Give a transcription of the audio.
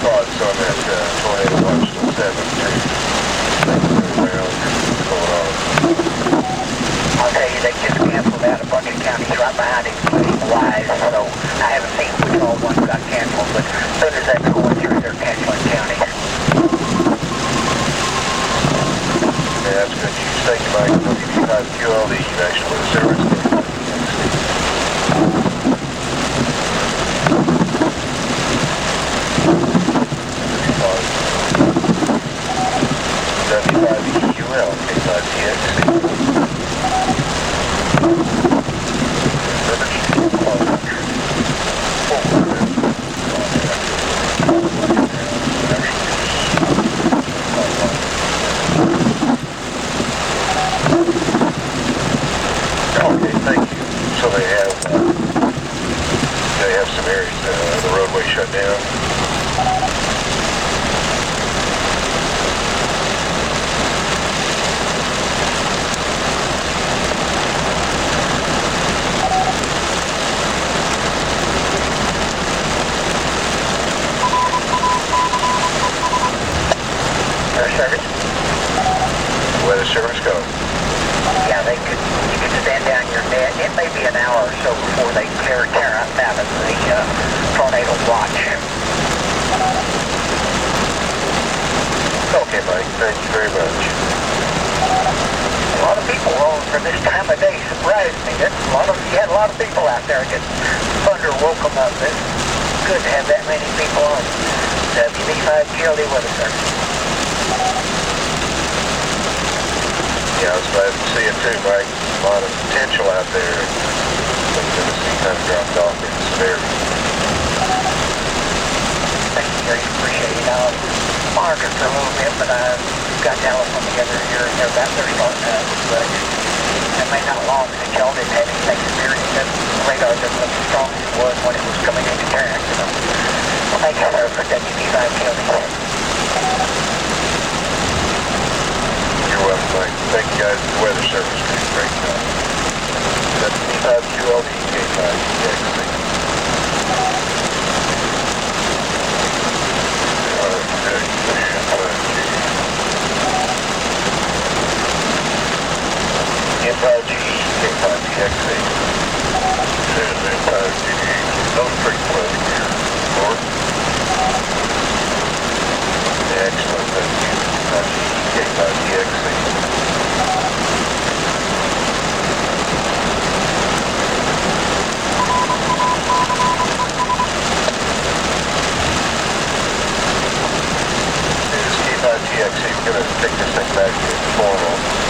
spots on that tornado watch till 7 too. Around what's going on. I'll tell you, they just canceled out a bunch of counties right behind it, including Wise, so I haven't seen which all ones got canceled, but as soon as that's going through, they're canceling counties. Yeah, that's good news. Thank you, Mike. WB5QLD, you actually with the service. W5EQL, K5TX. Okay, thank you. So they have some areas, the roadway shut down. Service? Weather service go. Yeah, you could stand down your net. It may be an hour or so before they tear up out of the tornado watch. Okay, Mike. Thank you very much. A lot of people rolling for this time of day surprised me. You had a lot of people out there. Just thunder woke them up. It's good to have that many people on WB5QLD weather service. Yeah, I was glad to see it too, Mike. A lot of potential out there. But Tennessee kind of dropped off in severity. Thank you, Gary. Appreciate it. I'll monitor for a little bit, but I've got Dallas on the other ear, and they're starting up. But it may not long since y'all didn't have anything severe. That radar doesn't look as strong as it was when it was coming into turn. So, thank you, sir, for WB5QLD. You're welcome, Mike. Thank you guys for the weather service. Great job. WB5QLD, K5TX. N5GE, K5TX. N5GE. Those are pretty close here. North. Excellent. Thank you. N5GE, K5TX. This is K5TX. We're going to take this thing back to formal.